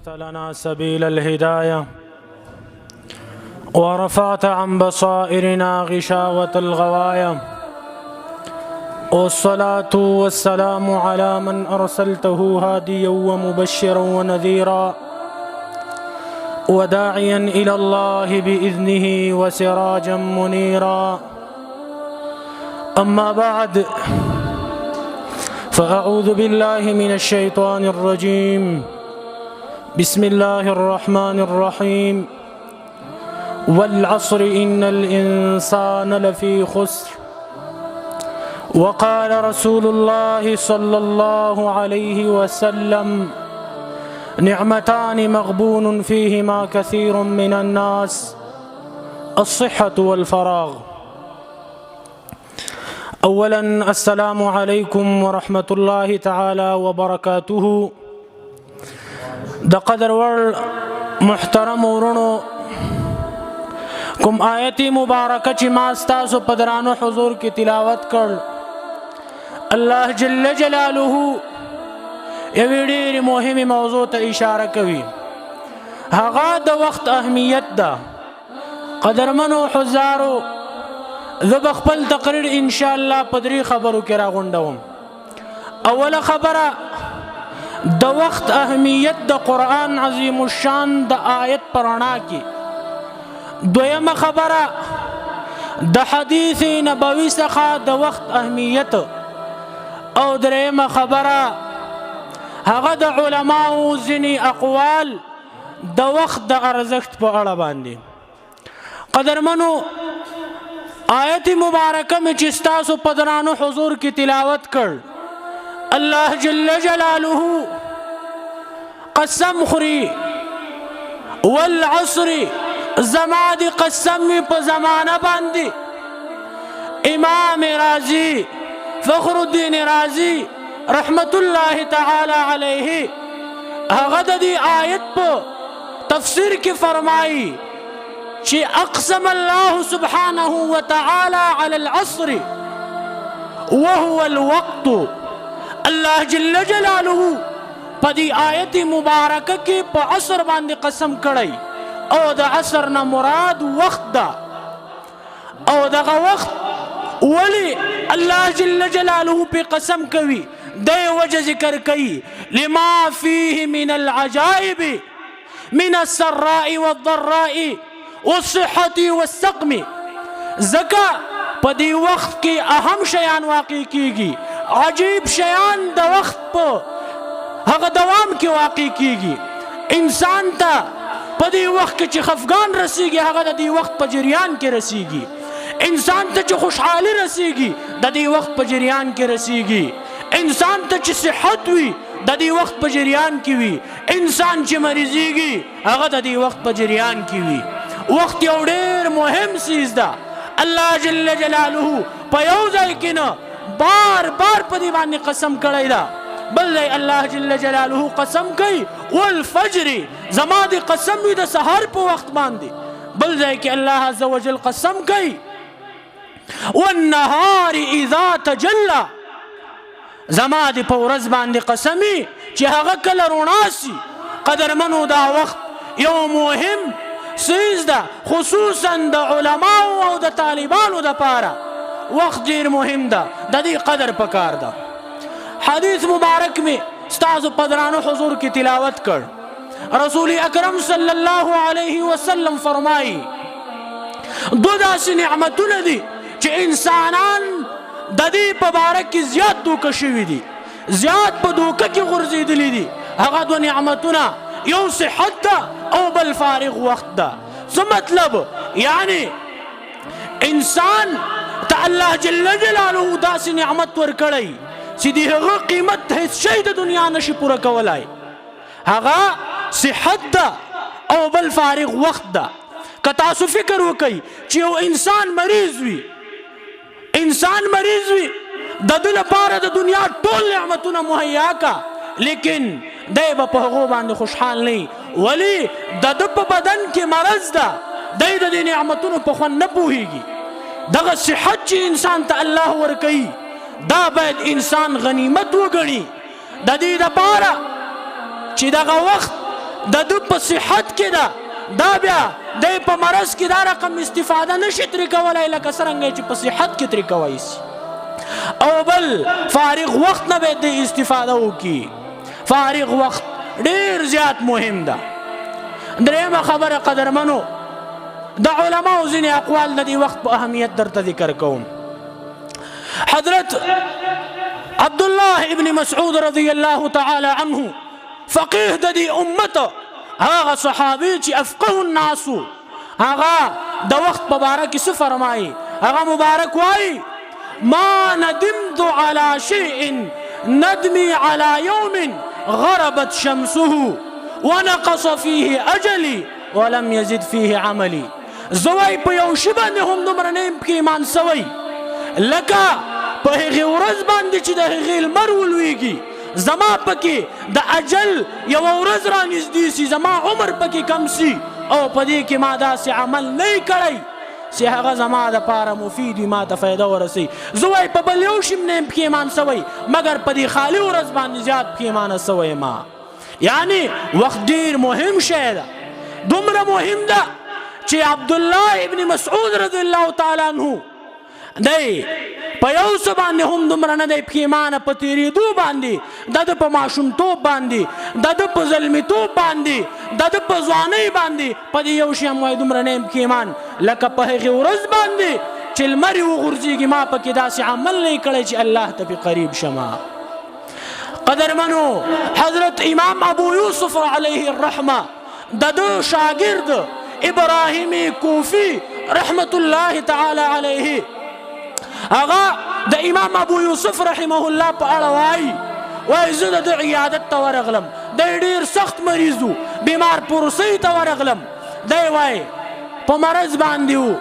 وضحت لنا سبيل الهداية ورفعت عن بصائرنا غشاوة الغوايا، والصلاة والسلام على من أرسلته هاديا ومبشرا ونذيرا وداعيا إلى الله بإذنه وسراجا منيرا. أما بعد، فأعوذ بالله من الشيطان الرجيم. بسم الله الرحمن الرحيم. والعصر إن الإنسان لفي خسر. وقال رسول الله صلى الله عليه وسلم: نعمتان مغبون فيهما كثير من الناس، الصحة والفراغ. اولا السلام علیکم ورحمة الله تعالی وبرکاته. د قدر ور محترم ورونو، کوم آیت مبارکه چې ما ستاسو په درانه حضور کې تلاوت کړ، الله جل جلاله یوې ډېرې مهمې موضوع ته اشاره کوي. هغه د وخت اهمیت ده. قدرمنو حضارو، زه به خپل تقریر انشاءالله په درې خبرو کې راغونډوم. اوله خبره د وخت اهمیت د قرآن عظیم الشان د آیت په رڼا کې. دویمه خبره د حدیث نبوي څخه د وخت اهمیت. او دریمه خبره هغه د علماو ځینې اقوال د وخت د ارزښت په اړه باندې. قدرمنو، آیت مبارکه میں چې ستاسو په درانه حضور کې تلاوت کړ، الله جل جلاله قسم خوري والعصر، زما دی قسم می په زمانه باندې. امام رازی فخر الدین رازی رحمت الله تعالی علیه هغه د دې آیت په تفسیر کې فرمایي چې اقسم الله سبحانه وتعالى على العصر وهو الوقت. الله جل جلاله په دې آیت مبارکه کې په عصر باندې قسم کړی، او د عصر نه مراد وخت ده. او دغه وخت ولی الله جل جلاله په قسم کوي، د وجه ذکر کوي: لما فيه من العجائب من السراء والضراء والصحة والسقم. زکا په دې وخت کې اهم شیان واقع کیږي، عجیب شیان د وخت په هغه دوام کې واقع کیږي. انسان ته په دې وخت کې چې خفګان رسیږي، هغه د دې وخت په جریان کې رسیږي. انسان ته چې خوشحالي رسیږي، د دې وخت په جریان کې رسیږي. انسان ته چې صحت وي، د دې وخت په جریان کې وي. انسان چې مریضیږي، هغه د دې وخت په جریان کې وي. وخت یو ډېر مهم څیز ده. الله جل جلاله په یو ځای کې نه بار بار په دې باندې قسم کړی ده. بل ځای الله جل جلاله قسم کوي: والفجر، زما دې قسم وي د سحر په وخت باندې. بل ځای کې الله عز وجل قسم کوي: والنهار اذا تجلى، زما دې په ورځ باندې قسم وي چې هغه کله رڼا سي. قدرمنو، دا وخت یو مهم څیز ده، خصوصا د علماو او د طالبانو دپاره. وخت ډېر مهم ده، د دې قدر پکار ده. حدیث مبارک میں ستاسو په درانه حضور کې تلاوت کړ. رسول اکرم صلی الله علیه وسلم فرمایي: دو داسې نعمتونه دي چې انسانان د دې په باره کې زیات دوکه شوي دي، زیات په دوکه کې غورځېدلي دي. هغه دو نعمتونه، یو صحت ده او بل فارغ وخت ده. څه مطلب؟ یعنی انسان ته الله جل جلاله داسې نعمت ورکړی چې د هغه قیمت هیڅ شی د دنیا نشي پوره کولی. هغه صحت ده او بل فارغ وخت ده. که تاسو فکر وکئ چې یو انسان مریض وي، انسان مریض وي، د ده لپاره د دنیا ټول نعمتونه مهیا کا، لیکن دی به په هغو باندې خوشحال نه وي. ولې؟ د ده په بدن کې مرض ده، دی د دې نعمتونو په خوند نه پوهیږي. دغه صحت چې انسان ته الله ورکوي، دا باید انسان غنیمت وګڼي. د دې دپاره چې دغه وخت د په صحت کې ده دا بیا دی په مرض کې دا رقم استفاده نشي ترې کولی لکه څرنګه چې په صحت کې ترې کوی شي. او بل فارغ وخت نه باید دی استفاده وکړي. فارغ وخت ډیر زیات مهم ده. درېیمه خبره قدرمنو د علماو ځینې اقوال د دې وخت په اهمیت درته ذکر کوم. حضرت عبدالله ابن مسعود رضی الله تعالی عنه فقیه د دې امت هغه صحابي چې افقه الناس هغه د وخت په باره کې څه فرمایي؟ هغه مبارک وایي ما ندمت على شيء ندمي على يوم غربت شمسه ونقص فيه أجلي ولم يزد فيه عملي. زوی په یو شي باندې هم دومره نه یم پښیمان سوی لکه په هغې ورځ باندې چې د هغې لمر ولویږي زما پکې د اجل یوه ورځ رانږدې سي زما عمر پکې کم سي او په دې کې ما داسې عمل نه یې کړی چې هغه زما دپاره مفید وي ما ته فایده ورسوي. زه وایي په بل یو شي نه یم پښیمان سوی مګر په دې خالي ورځ باندې زیات پښیمانه سوی ما. یعنی وخت ډېر مهم شی ده. دومره مهم ده چې عبدالله ابن مسعود رضی الله تعالی عنه دی په یو څه باندې هم دومره نه دی پښیمانه په تېرېدو باندې د ده په ماشومتوب باندې د ده په زلمیتوب باندې د ده په ځوانۍ باندې په دې یو شي هم وایي دومره نه یم پښیمان لکه په هغې ورځ باندې چې لمر یې وغورځېږي ما پکې داسې عمل نه یې کړی چې الله ته پې قریب شمه. قدرمنو حضرت امام ابو یوسف علیه الرحمه د ده شاگرد ابراهیم کوفی رحمت الله تعالی علیه هغه د امام ابو یوسف رحمه الله په اړه وایي زه د ده عیادت ته ورغلم دی ډېر سخت مریض و بیمار پرسۍ ته ورغلم دی وایي په مرض باندې و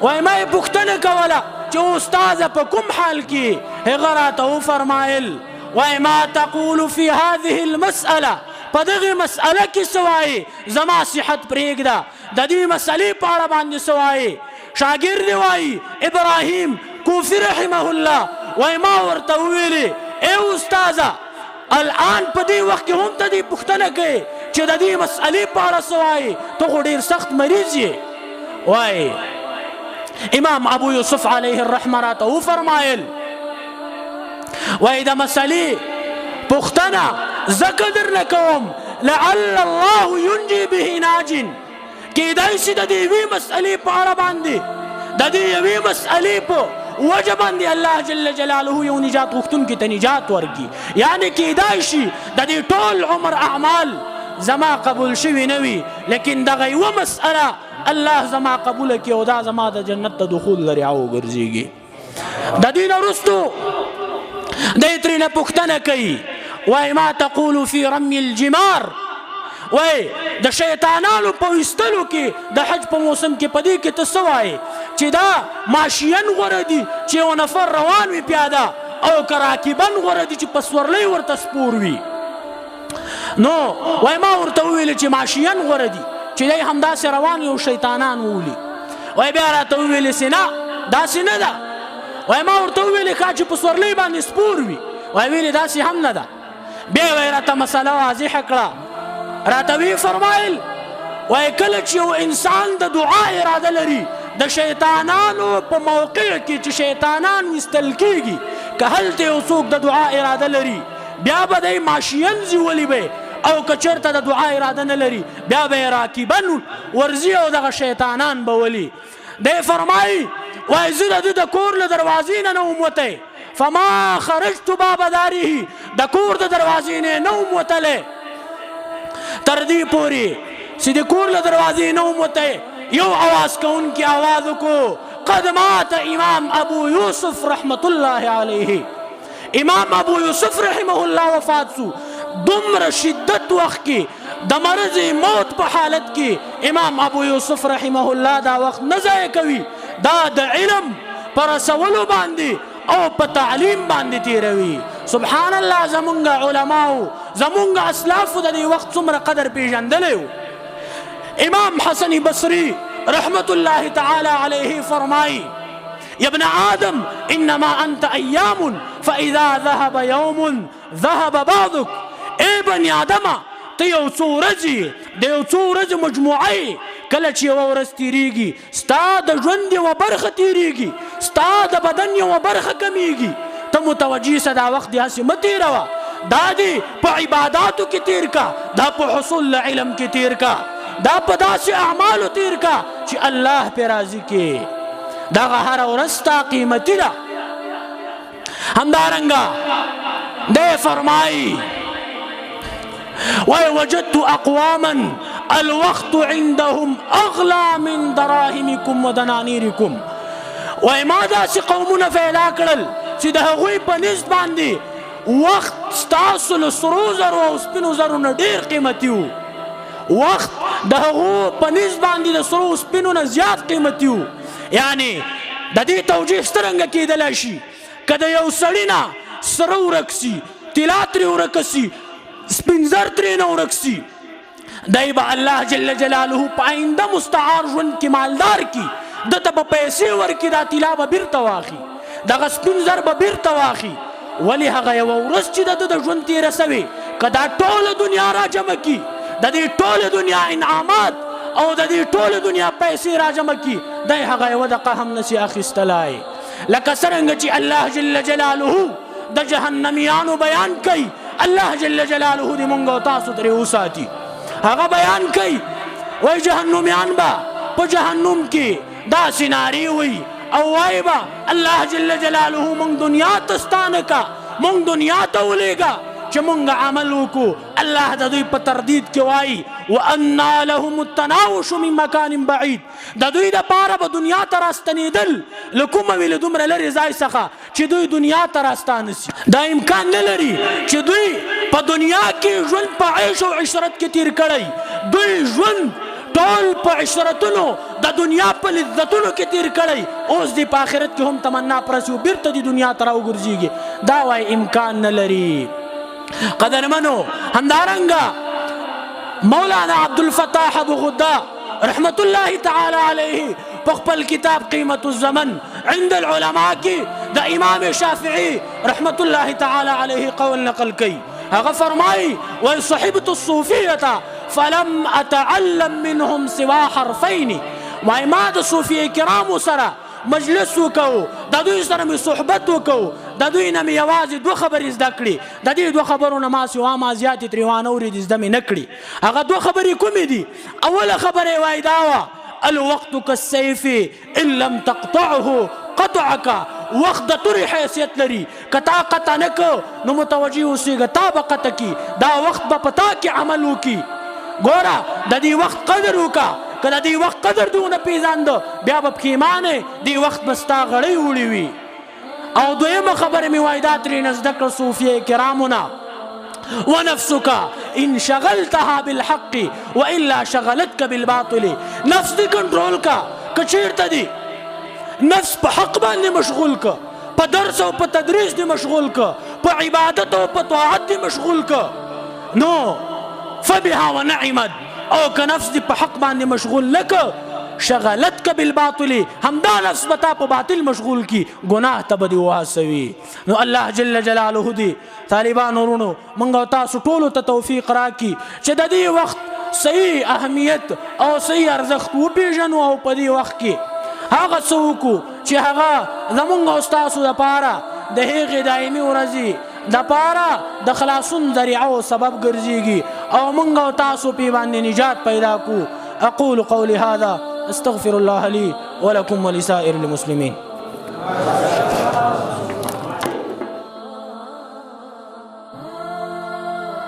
وایي ما یې پوښتنه کوله چې استاذه په کوم حال کې هغه راته وفرمایل وایي ما تقول في هذه المسأله په دغې مسأله کې څه وایي زما صحت پرېږده د دې مسئلې په اړه باندې څه وایي شاګرد وایي ابراهیم کوفی رحمه الله وایي ما ورته وویلې ای استاذه الان په دې وخت کې هم ته دې پوښتنه کوې چې د دې مسئلې په اړه څه وایي ته خو ډېر سخت مریض یې. وایي امام ابو یوسف علیه الرحمه راته وفرمایل وایي د مسئلې پوښتنه ځکه درنه کوم لعل الله ینجي به ناجٍ کیدای شي د دې یوې مسئلې په اړه باندې د دې یوې مسئلې په وجه باندې الله جل جلاله یو نجات غوښتونکي ته نجات ورکړي. یعنې کیدای شي د دې ټول عمر اعمال زما قبول شوي نه وي لیکن دغه یوه مسئله الله زما قبوله کړي او دا زما د جنت ته دخول ذریعه وګرځېږي. د دې نه وروستو دی ترېنه پوښتنه کوي وایي ما تقول في رمي الجمار وایي د شیطانانو په ویستلو کې د حج په موسم کې په دې کې ته څه وایي چې دا ماشین غوره دي چې یو نفر روان وي پیاده او که راکبن غوره دي چې په سورلۍ ورته سپور وي. نو وایي ما ورته وویلې چې ماشین غوره دي چې دی همداسې روان یو شیطانان وولي. وایي بیا راته وویلې چې نه داسې نه ده. وایي ما ورته وویلې ښه چې په سورلۍ باندې سپور وي. وایي ویلې داسې هم نه ده. بیا وایي راته مسله واضحه کړه راته وی فرمایل وایي کله چې یو انسان د دعا اراده لري د شیطانانو په موقع کې چې شیطانان ویستل کېږي که هلته یو څوک د دعا اراده لري بیا به دی ماشین ځي به او که چېرته د دعا اراده نه لري بیا به یې راکبن ورځي او دغه شیطانان به ولي. دی فرمایي وایي زه د ده د کور له دروازې نه وم وتی فما خرجت باب داره د کور د دروازې نه نه وم وتلی تر دې پورې چې د کور له دروازې نه وم وتی یو اواز کوونکي اواز وکړو قد مات امام ابو یوسف رحمت الله علیه. امام ابو یوسف رحمه الله وفات سو. دومره شدت وخت کې د مرض موت په حالت کې امام ابو یوسف رحمه الله دا وخت نه ضایع کوي دا د علم په رسولو باندې او په تعلیم باندې تیروي. سبحان الله زمونږ علماو زمونږ اسلافو د دې وخت څومره قدر پیژندلی و. امام حسن بصری رحمت الله تعالی علیه فرمائی یا ابن آدم انما انت ایام فاذا ذهب یوم ذهب بعضک. اے بنی آدمہ ته یو څو ورځې د یو څو ورځې مجموعه یې کله چې یوه ورځ تېرېږي ستا د ژوند یوه برخه تېرېږي ستا د بدن یوه برخه کمیږي ته متوجه سه دا وخت دې هسې مه تېروه دا دې په عباداتو کې تېر کا دا په حصول علم کې تېر کا دا په داسې اعمالو تېر کا چې الله پې راضي کې دغه هره ورځ ستا قیمتي ده همدارنګه دی فرمایي ووجدت اقواما الوقت عندهم اغلى من دراهمكم ودنانيركم وای ما داسې قومونه پیدا کړل چې د هغوی په نسب باندې وخت ستاسو له سرو زرو او سپینو زرو نه ډېر قیمتي و وخت د هغو په نسب باندې د سرو او سپینو نه زیات قیمتي و یعنی د دې توجیه څرنګه کیدلی شي که د یو سړي نه سره ورک سي طلا ترې ورکه سي سپین زر ترې نه ورک سي دی به الله جل جلاله په آینده مستعار ژوند کې مالدار کی دته به پیسې ورکړي دا طلا به بیرته واخلي دغه سپین زر به بیرته واخلي ولې هغه یوه ورځ چې د ده د ژوند تېره سوې که دا ټوله دنیا را جمع کي د دې ټولې دنیا انعامات او د دې ټولې دنیا پیسې را جمع کي دی هغه یوه دقه هم نسي اخیستلی لکه څرنګه چې الله جل جلاله د جهنمیانو بیان کوي الله جل جلاله دې مونږ او تاسو ترې وساتي هغه بیان کوي وای جهنمیان به په جهنم کې داسې نارې وي او وای به الله جل جلاله مونږ دنیا ته ستانه کا مونږ دنیا ته ولېږه چې مونږ عمل وکړو الله د دوی په تردید کې وایي وانا لهم التناوش من مکان بعید د دوی دپاره به دنیا ته راستنېدل له کومه وي له دومره لرې ځای څخه چې دوی دنیا ته راستانه سي دا امکان نه لري چې دوی په دنیا کې ژوند په عیش او عشرت کې تیر کړی دوی ژوند ټول په عشرتونو د دنیا په لذتونو کې تیر کړی اوس دی په آخرت کې هم تمنا پرسي و بیرته د دنیا ته راوګرځېږي دا وایي امکان نه لري قدرمنو همدارنګه مولانا عبدالفتاح ابو غدا رحمت الله تعالی علیه په خپل کتاب قیمت الزمن عند العلماء کې د امام شافعي رحمت الله تعالی علیه قول نقل کوي هغه فرمایي وان صحبت الصوفیه فلم اتعلم منهم سوا حرفین وای ما د صوفیه کرامو سره مجلس وکړو د دوی سره مې صحبت وکړو د دوی نه مې یوازې دوه خبرې زده کړې د دې دوه خبرو نه ما سوا ما زیاتې ترې وانه اورېدې زده مې نه کړي هغه دوه خبرې کومې دي اوله خبره یې وایي دا وه الوقت كالسيف ان لم تقطعه قطعك وخت د تورې حیثیت لري که تا قطع نه که نو متوجه اوسېږه تا به قطع کي دا وخت به په تا کې عمل وکړي ګوره د دې وخت قدر وکړه که د دې وخت قدر دې ونه پېژانده بیا به پښیمانې دې وخت به ستا غړۍ وړې وي او دویمه خبره مې وایي دا ترېنه زده کړه صوفیه کرامو نه ونفسك ان شغلتها بالحق والا شغلتك بالباطل نفس دې کنټرول کا که چېرته دي نفس په حق باندې مشغول که په درس او په تدریس دې مشغول که په عبادت او په طاعت دې مشغول که نو فبها ونعمت او که نفس دې په حق باندې مشغول نه که شغلتك بالباطل همدا نفس بتا په باطل مشغول کی گناه ته به دې وهڅوي نو الله جل جلاله دې طالبانو ورونو موږ او تاسو ټولو ته توفیق راکړي چې د دې وخت صحیح اهمیت او صحیح ارزښت وپېژنو او په دې وخت کې هغه څه وکړو چې هغه زموږ او ستاسو دپاره د هغې دایمي ورځې دپاره د خلاصون ذریعه او سبب ګرځېږي او موږ او تاسو پې باندې نجات پیدا کړو اقول قولي هذا استغفر الله لي ولكم ولسائر المسلمين